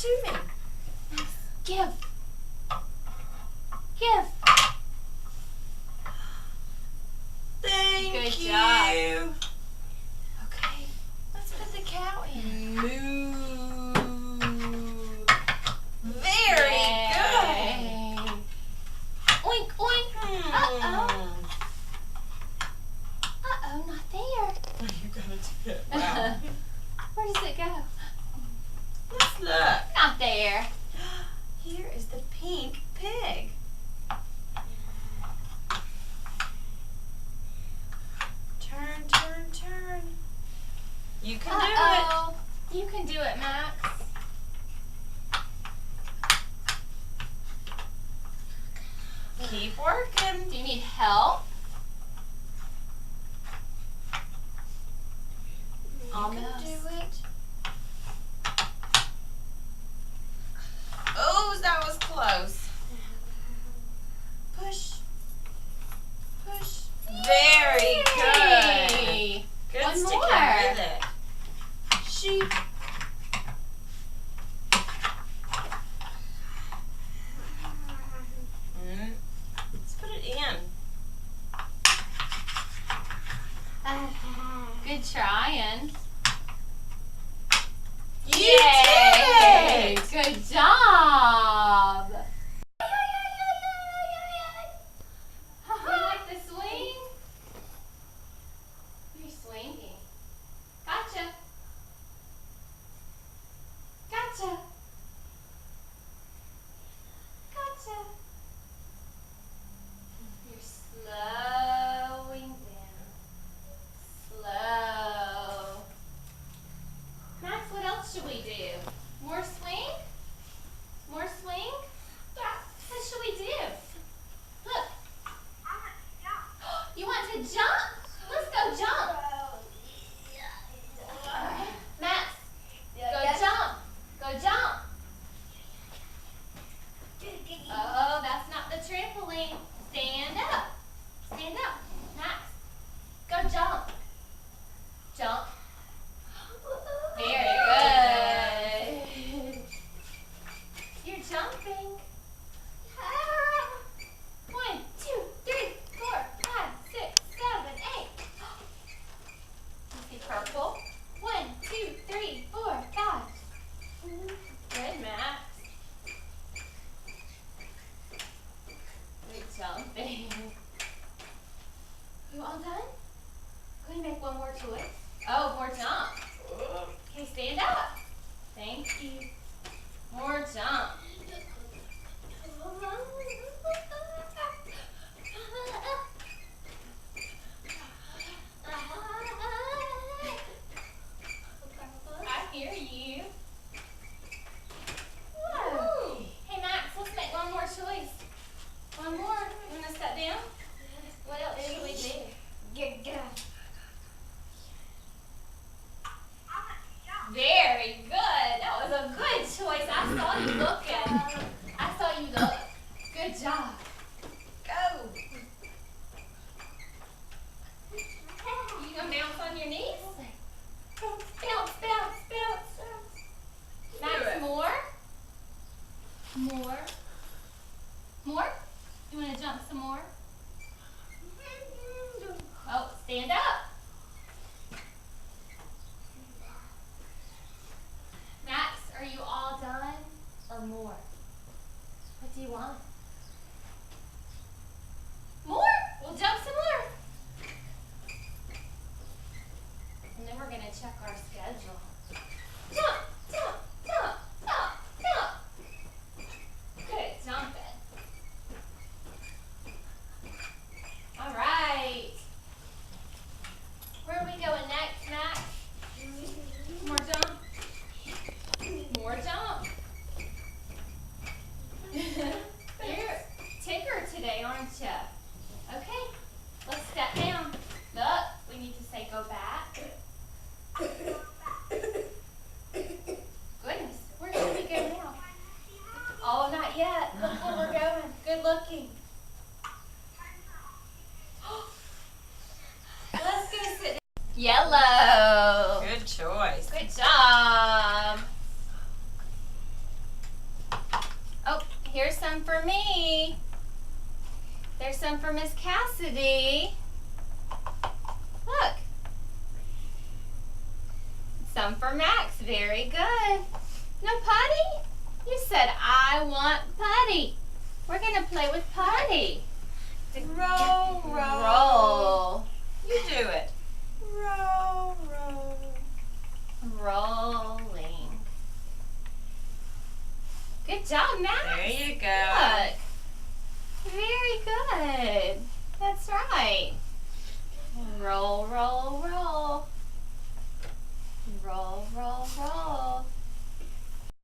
to me. Give. Give. Thank Good you. job. Okay, let's put the cow in. Moo. Very Yay. Oink, oink. Uh-oh. Uh-oh, not there. good. You gotta do it. Wow. Where does it go? Let's look. Not there. Here is the pink pig. Turn, turn, turn. You can do Uh-oh. You can do it, Max. it. Keep working. Do you need help? You Almost. can do it. Oh, that was close. Push. Push. Very good. Yay. Good One sticking more. with it. Sheep. Let's put it in. Good trying. You Yay. did it! Good job. You like the swing? You're swinging. Gotcha. Gotcha. Gotcha. You're slowing down. Slow. Max, what else should we do? More swing? More swing? What should we do? Look. You want to jump? Let's go jump. Max, go jump. Go jump. Oh, that's not the trampoline. Stand up. Stand up. Max, go jump. Jump. Very good. You're jumping. 1, 2, 3, 4, 5, 6, 7, 8. You see purple? 1, 2, 3, 4, 5. Good, Max. Good jumping. You all done? Go ahead and make one more choice. Oh, more jump. Okay, stand up. Thank you. More jump. I hear you. Whoa. Hey, Max, let's make one more choice. One more. You want to sit down? What else should we do? Very good. That was a good choice. I saw you looking. I saw you look. Good job. Go. You gonna bounce on your knees? Bounce, bounce, bounce, bounce. Max, more? More? More? You wanna jump some more? Oh, stand up. Max, are you all done or more? What do you want? More? We'll jump some more. And then we're going to check our schedule. Jump, jump, jump, jump, jump. Good jumping. All right. Where are we going next, Max? More jump? More jump. some for me. There's some for Miss Cassidy. Look. Some for Max. Very good. No putty? You said, I want putty. We're going to play with putty. Roll, roll. Roll. You do it. Roll, roll. Rolling. Good job, Max. There you go. Look. Very good. That's right. Roll, roll, roll. Roll, roll, roll.